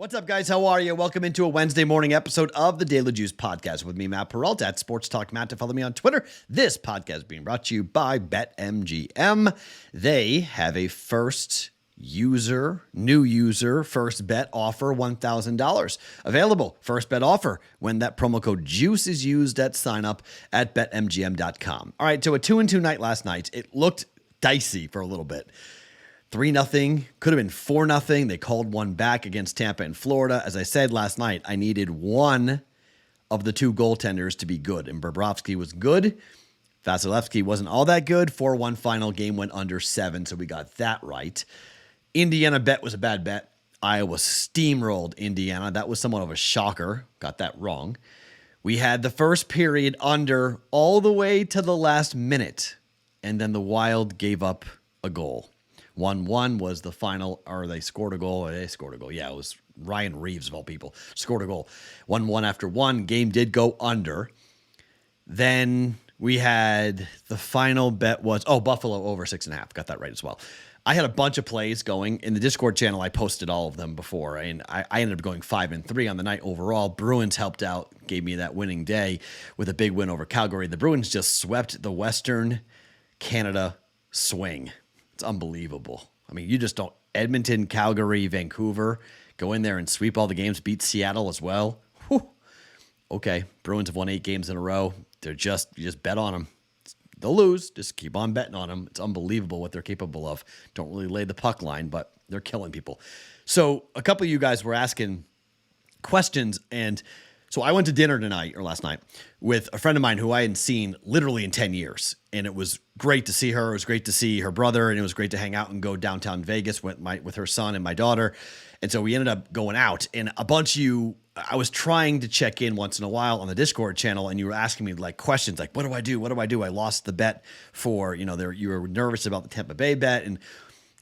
What's up, guys? How are you? Welcome into a Wednesday morning episode of the Daily Juice Podcast with me, Matt Perrault, at Sports Talk Matt, to follow me on Twitter. This podcast being brought to you by BetMGM. They have a new user first bet offer, $1,000 available. First bet offer when that promo code JUICE is used at sign up at BetMGM.com. All right, so a 2-2 night last night. It looked dicey for a little bit. 3-0, could have been 4-0. They called one back against Tampa in Florida. As I said last night, I needed one of the two goaltenders to be good, and Bobrovsky was good. Vasilevsky wasn't all that good. 4-1 final, game went under 7, so we got that right. Indiana bet was a bad bet. Iowa steamrolled Indiana. That was somewhat of a shocker. Got that wrong. We had the first period under all the way to the last minute, and then the Wild gave up a goal. 1-1 was the final, or they scored a goal. They scored a goal. Yeah, it was Ryan Reeves, of all people, scored a goal. 1-1 after one. Game did go under. Then we had the final bet was, Buffalo over 6.5. Got that right as well. I had a bunch of plays going. In the Discord channel, I posted all of them before, and I ended up going 5-3 on the night overall. Bruins helped out, gave me that winning day with a big win over Calgary. The Bruins just swept the Western Canada swing. It's unbelievable. I mean, you just don't. Edmonton, Calgary, Vancouver, go in there and sweep all the games, beat Seattle as well. Whew. Okay, Bruins have won 8 games in a row. You just bet on them. They'll lose. Just keep on betting on them. It's unbelievable what they're capable of. Don't really lay the puck line, but they're killing people. So a couple of you guys were asking questions, and so I went to dinner last night with a friend of mine who I hadn't seen literally in 10 years. And it was great to see her. It was great to see her brother. And it was great to hang out and go downtown Vegas with her son and my daughter. And so we ended up going out. And a bunch of you, I was trying to check in once in a while on the Discord channel. And you were asking me like questions like, what do I do? What do I do? I lost the bet for, you were nervous about the Tampa Bay bet. And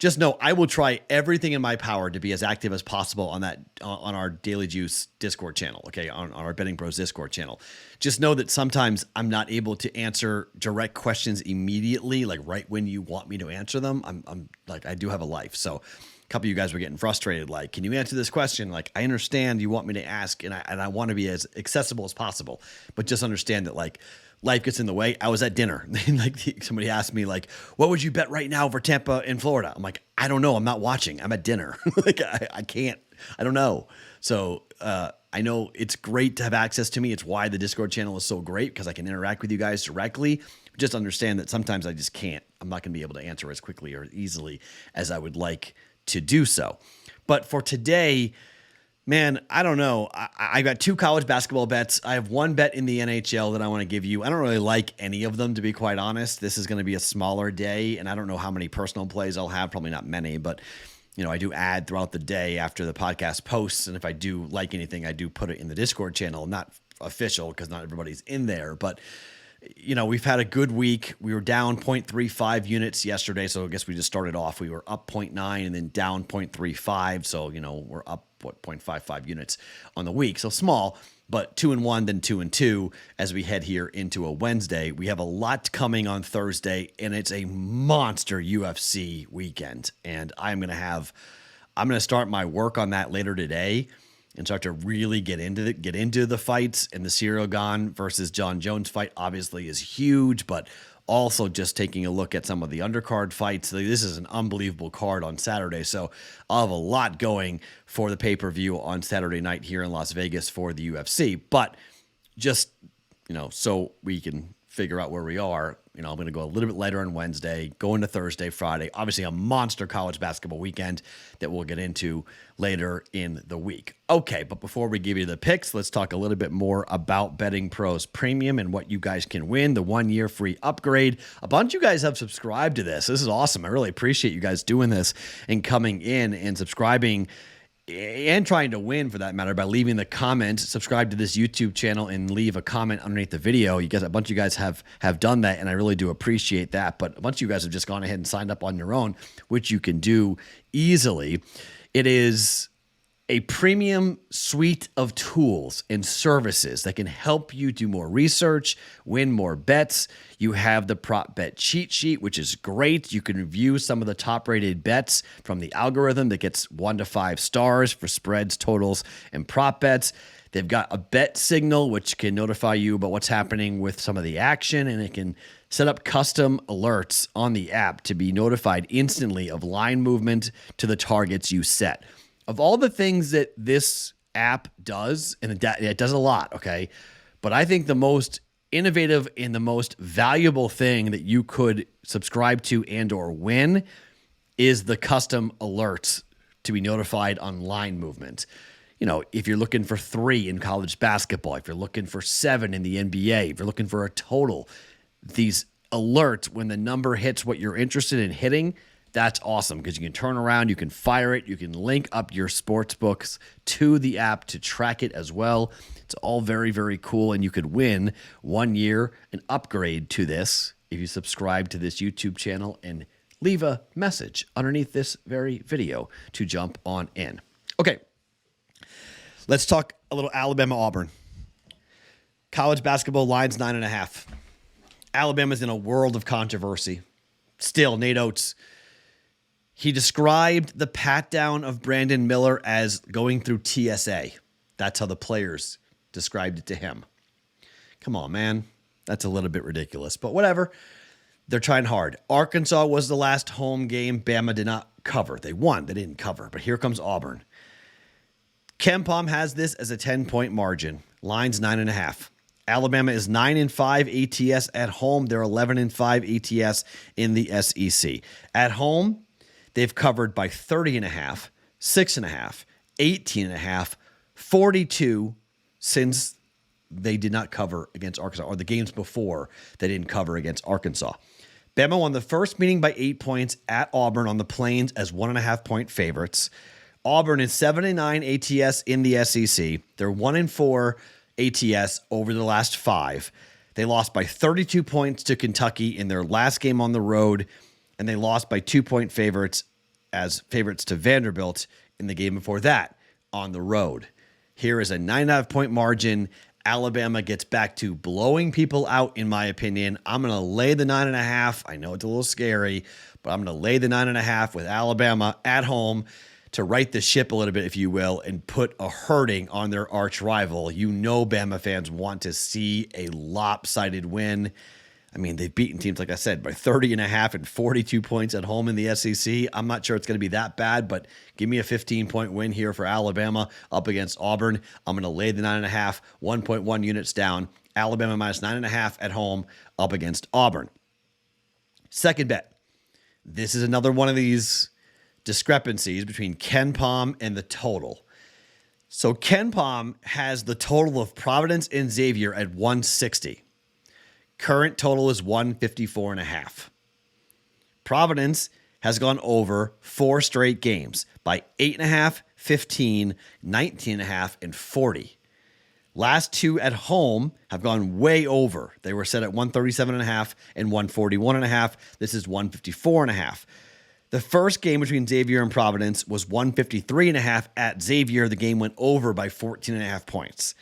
just know I will try everything in my power to be as active as possible on our Daily Juice Discord channel, okay, on our BettingPros Discord channel. Just know that sometimes I'm not able to answer direct questions immediately, like right when you want me to answer them. I'm like, I do have a life. So a couple of you guys were getting frustrated, like, can you answer this question? Like, I understand you want me to ask, and I want to be as accessible as possible, but just understand that, like, life gets in the way. I was at dinner. Like somebody asked me, like, what would you bet right now for Tampa in Florida? I'm like, I don't know. I'm not watching. I'm at dinner. Like I can't. I don't know. So I know it's great to have access to me. It's why the Discord channel is so great, because I can interact with you guys directly. Just understand that sometimes I just can't. I'm not going to be able to answer as quickly or easily as I would like to do so. But for today, man, I don't know. I got 2 college basketball bets. I have 1 bet in the NHL that I want to give you. I don't really like any of them, to be quite honest. This is going to be a smaller day, and I don't know how many personal plays I'll have. Probably not many, but I do add throughout the day after the podcast posts, and if I do like anything, I do put it in the Discord channel. Not official, because not everybody's in there, but we've had a good week. We were down 0.35 units yesterday, so I guess we just started off. We were up 0.9 and then down 0.35, so we're up 0.55 units on the week. So small, but 2-1, then 2-2 as we head here into a Wednesday. We have a lot coming on Thursday, and it's a monster UFC weekend. And I'm going to start my work on that later today and start to really get into the fights. And the Cyril Gane versus John Jones fight obviously is huge, but also just taking a look at some of the undercard fights. This is an unbelievable card on Saturday, so I'll have a lot going for the pay-per-view on Saturday night here in Las Vegas for the UFC. But just, so we can figure out where we are, I'm going to go a little bit later on Wednesday, go into Thursday, Friday. Obviously a monster college basketball weekend that we'll get into later in the week. Okay, but before we give you the picks, let's talk a little bit more about BettingPros Premium and what you guys can win, the 1-year free upgrade. A bunch of you guys have subscribed to this. This is awesome. I really appreciate you guys doing this and coming in and subscribing and trying to win, for that matter, by leaving the comment. Subscribe to this YouTube channel and leave a comment underneath the video. A bunch of you guys have done that, and I really do appreciate that. But a bunch of you guys have just gone ahead and signed up on your own, which you can do easily. It is a premium suite of tools and services that can help you do more research, win more bets. You have the prop bet cheat sheet, which is great. You can review some of the top rated bets from the algorithm that gets 1 to 5 stars for spreads, totals, and prop bets. They've got a bet signal, which can notify you about what's happening with some of the action, and it can set up custom alerts on the app to be notified instantly of line movement to the targets you set. Of all the things that this app does, and it does a lot, okay? But I think the most innovative and the most valuable thing that you could subscribe to and or win is the custom alerts to be notified on line movement. You know, if you're looking for 3 in college basketball, if you're looking for 7 in the NBA, if you're looking for a total, these alerts, when the number hits what you're interested in hitting, that's awesome because you can turn around, you can fire it, you can link up your sports books to the app to track it as well. It's all very, very cool, and you could win 1 year an upgrade to this if you subscribe to this YouTube channel and leave a message underneath this very video to jump on in. Okay, let's talk a little Alabama-Auburn. College basketball lines 9.5. Alabama's in a world of controversy. Still, Nate Oates, he described the pat down of Brandon Miller as going through TSA. That's how the players described it to him. Come on, man. That's a little bit ridiculous, but whatever. They're trying hard. Arkansas was the last home game. Bama did not cover. They won. They didn't cover, but here comes Auburn. KenPom has this as a 10-point margin. Line's 9.5. Alabama is 9-5 ATS at home. They're 11-5 ATS in the SEC. At home, they've covered by 30.5, 6.5, 18.5, 42 since they did not cover against Arkansas, or the games before they didn't cover against Arkansas. Bama won the first meeting by 8 points at Auburn on the Plains as 1.5-point favorites. Auburn is 7-9 ATS in the SEC. They're 1-4 ATS over the last 5. They lost by 32 points to Kentucky in their last game on the road, and they lost by 2-point favorites as favorites to Vanderbilt in the game before that on the road. Here is a 9.5-point margin. Alabama gets back to blowing people out, in my opinion. I'm going to lay the 9.5. I know it's a little scary, but I'm going to lay the 9.5 with Alabama at home to right the ship a little bit, if you will, and put a hurting on their arch rival. You know Bama fans want to see a lopsided win. I mean, they've beaten teams, like I said, by 30.5 and 42 points at home in the SEC. I'm not sure it's going to be that bad, but give me a 15-point win here for Alabama up against Auburn. I'm going to lay the 9.5, 1.1 units down. Alabama minus 9.5 at home up against Auburn. Second bet. This is another one of these discrepancies between KenPom and the total. So KenPom has the total of Providence and Xavier at 160. Current total is 154.5. Providence has gone over 4 straight games by 8.5, 15, 19.5, and 40. Last 2 at home have gone way over. They were set at 137.5 and 141.5. This is 154.5. The first game between Xavier and Providence was 153.5 at Xavier. The game went over by 14.5 points.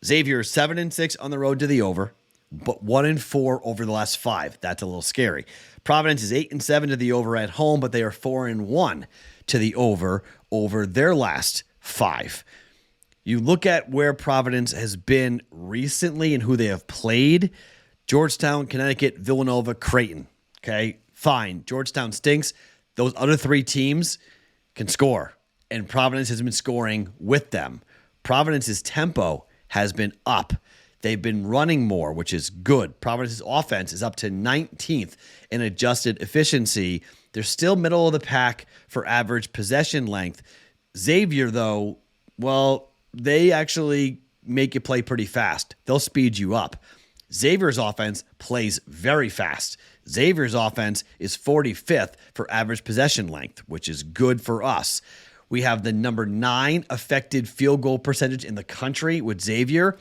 Xavier is 7-6 on the road to the over, but 1-4 over the last 5. That's a little scary. Providence is 8-7 to the over at home, but they are 4-1 to the over their last 5. You look at where Providence has been recently and who they have played: Georgetown, Connecticut, Villanova, Creighton. Okay, fine. Georgetown stinks. Those other 3 teams can score, and Providence has been scoring with them. Providence's tempo has been up. They've been running more, which is good. Providence's offense is up to 19th in adjusted efficiency. They're still middle of the pack for average possession length. Xavier, though, well, they actually make you play pretty fast. They'll speed you up. Xavier's offense plays very fast. Xavier's offense is 45th for average possession length, which is good for us. We have the number 9 affected field goal percentage in the country with Xavier.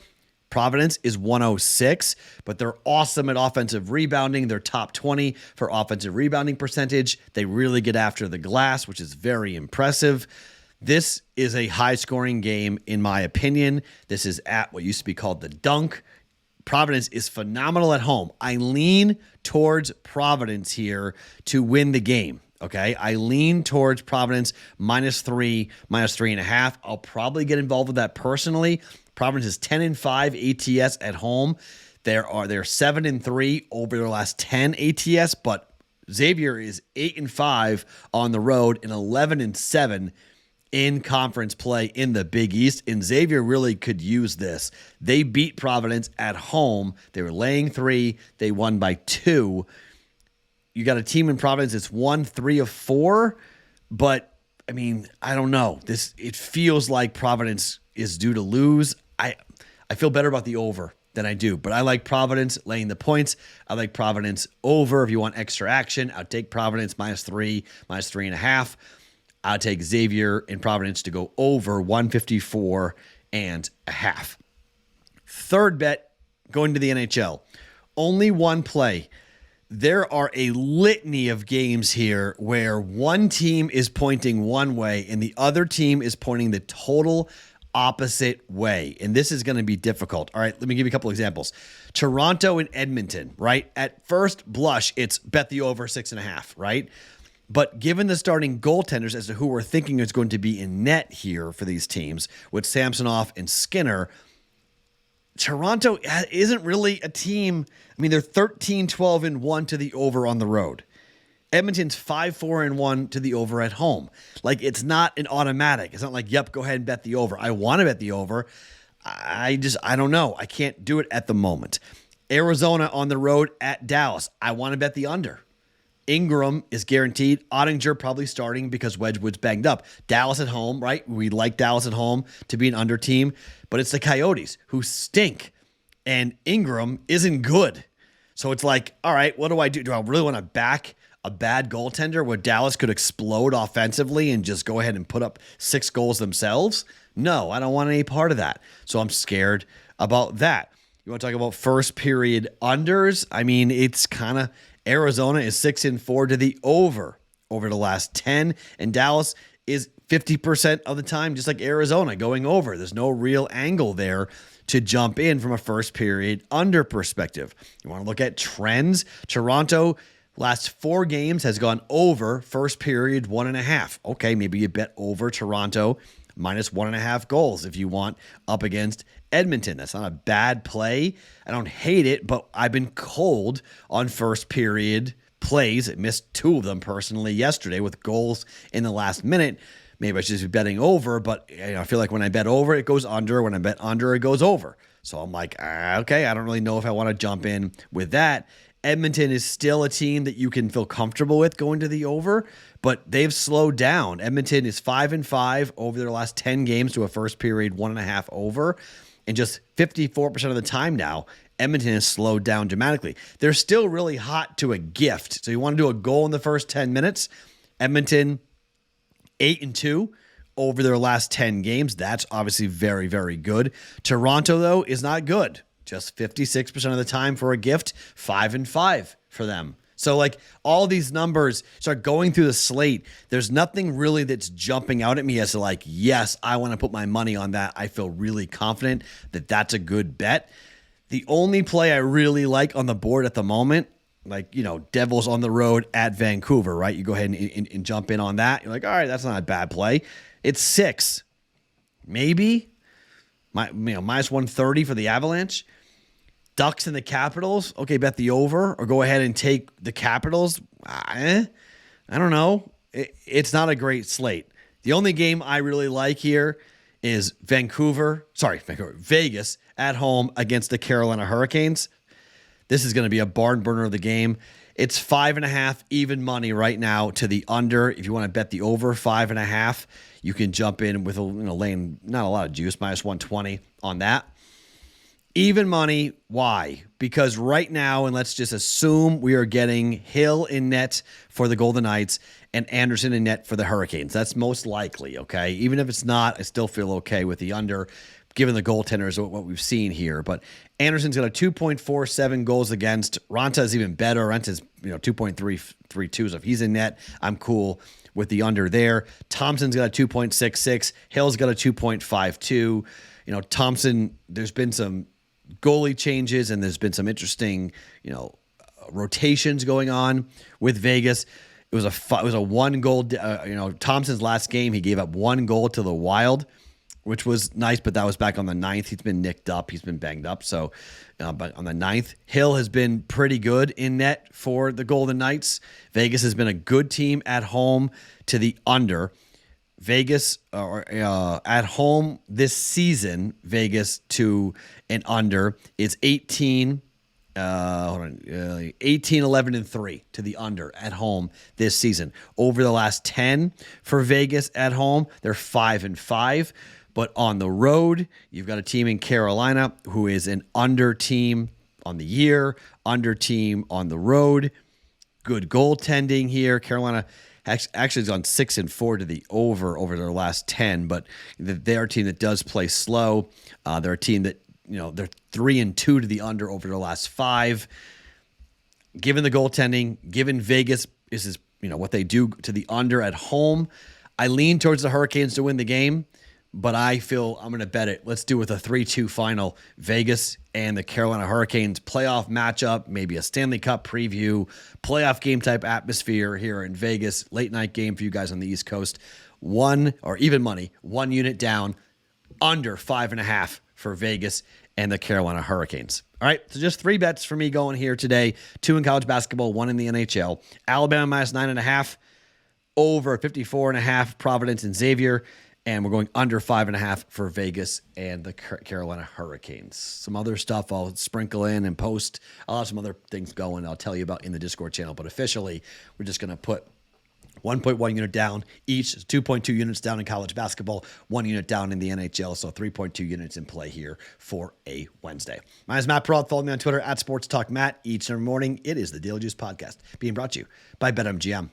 Providence is 106, but they're awesome at offensive rebounding. They're top 20 for offensive rebounding percentage. They really get after the glass, which is very impressive. This is a high-scoring game, in my opinion. This is at what used to be called the Dunk. Providence is phenomenal at home. I lean towards Providence here to win the game, okay? I lean towards Providence -3, -3.5. I'll probably get involved with that personally. Providence is 10-5 ATS at home. They're 7-3 over their last 10 ATS, but Xavier is 8-5 on the road and 11-7 in conference play in the Big East, and Xavier really could use this. They beat Providence at home. They were laying 3. They won by 2. You got a team in Providence that's won 3 of 4, but, I mean, I don't know. It feels like Providence is due to lose. I feel better about the over than I do, but I like Providence laying the points. I like Providence over. If you want extra action, I'll take Providence -3, -3.5. I'll take Xavier and Providence to go over 154.5. Third bet, going to the NHL. Only one play. There are a litany of games here where one team is pointing one way and the other team is pointing the total opposite way. And this is going to be difficult. All right, let me give you a couple examples. Toronto and Edmonton, right? At first blush, it's bet the over 6.5, right? But given the starting goaltenders as to who we're thinking is going to be in net here for these teams with Samsonov and Skinner, Toronto isn't really a team. I mean, they're 13-12-1 to the over on the road. Edmonton's 5-4-1 to the over at home. Like, it's not an automatic. It's not like, yep, go ahead and bet the over. I want to bet the over. I don't know. I can't do it at the moment. Arizona on the road at Dallas. I want to bet the under. Ingram is guaranteed. Ottinger probably starting because Wedgwood's banged up. Dallas at home, right? We like Dallas at home to be an under team, but it's the Coyotes who stink, and Ingram isn't good. So it's like, all right, what do I do? Do I really want to back a bad goaltender where Dallas could explode offensively and just go ahead and put up 6 goals themselves? No, I don't want any part of that. So I'm scared about that. You want to talk about first period unders? I mean, it's kind of Arizona is 6-4 to the over the last 10, and Dallas is 50% of the time, just like Arizona, going over. There's no real angle there to jump in from a first period under perspective. You want to look at trends? Toronto, last 4 games has gone over first period 1.5. Okay, maybe you bet over Toronto -1.5 goals if you want up against Edmonton. That's not a bad play. I don't hate it, but I've been cold on first period plays. I missed 2 of them personally yesterday with goals in the last minute. Maybe I should just be betting over, but I feel like when I bet over, it goes under. When I bet under, it goes over. So I'm like, okay, I don't really know if I want to jump in with that. Edmonton is still a team that you can feel comfortable with going to the over, but they've slowed down. Edmonton is 5-5 over their last 10 games to a first period 1.5 over. And just 54% of the time now, Edmonton has slowed down dramatically. They're still really hot to a gift. So you want to do a goal in the first 10 minutes. Edmonton 8-2 over their last 10 games. That's obviously very, very good. Toronto, though, is not good. Just 56% of the time for a gift, 5-5 for them. So, like, all these numbers start going through the slate. There's nothing really that's jumping out at me as to, like, yes, I want to put my money on that. I feel really confident that that's a good bet. The only play I really like on the board at the moment, like, Devils on the road at Vancouver, right? You go ahead and jump in on that. You're like, all right, that's not a bad play. It's 6. Maybe. -130 for the Avalanche. Ducks and the Capitals. Okay, bet the over or go ahead and take the Capitals. I don't know. It's not a great slate. The only game I really like here is Vegas at home against the Carolina Hurricanes. This is going to be a barn burner of the game. It's 5.5 even money right now to the under. If you want to bet the over 5.5, you can jump in with laying not a lot of juice, -120 on that. Even money, why? Because right now, and let's just assume we are getting Hill in net for the Golden Knights and Anderson in net for the Hurricanes. That's most likely, okay? Even if it's not, I still feel okay with the under, given the goaltenders, what we've seen here. But Anderson's got a 2.47 goals against. Ranta is even better. Ranta's 2.332, so if he's in net, I'm cool with the under there. Thompson's got a 2.66. Hill's got a 2.52. Thompson, there's been some goalie changes and there's been some interesting, rotations going on with Vegas. It was a one goal. Thompson's last game, he gave up one goal to the Wild, which was nice, but that was back on the 9th. He's been nicked up. He's been banged up. So, but on the 9th, Hill has been pretty good in net for the Golden Knights. Vegas has been a good team at home to the under. Vegas at home this season, Vegas to an under is 18, 11 and 3 to the under at home this season. Over the last 10 for Vegas at home, they're 5 and 5. But on the road, you've got a team in Carolina who is an under team on the year, under team on the road. Good goaltending here. Carolina actually has gone 6 and 4 to the over their last 10, but they're a team that does play slow. They're a team that, they're 3 and 2 to the under over their last 5. Given the goaltending, given Vegas is what they do to the under at home, I lean towards the Hurricanes to win the game. But I feel I'm going to bet it. Let's do with a 3-2 final. Vegas and the Carolina Hurricanes playoff matchup, maybe a Stanley Cup preview, playoff game type atmosphere here in Vegas. Late night game for you guys on the East Coast. One or even money, 1 unit down, under 5.5 for Vegas and the Carolina Hurricanes. All right, so just 3 bets for me going here today. 2 in college basketball, 1 in the NHL. Alabama minus 9.5, over 54.5, Providence and Xavier. And we're going under 5.5 for Vegas and the Carolina Hurricanes. Some other stuff I'll sprinkle in and post. I'll have some other things going I'll tell you about in the Discord channel. But officially, we're just going to put 1.1 unit down each, 2.2 units down in college basketball, 1 unit down in the NHL. So 3.2 units in play here for a Wednesday. My name is Matt Perrault. Follow me on Twitter at SportsTalkMatt. Each and every morning, it is the Daily Juice Podcast being brought to you by BetMGM.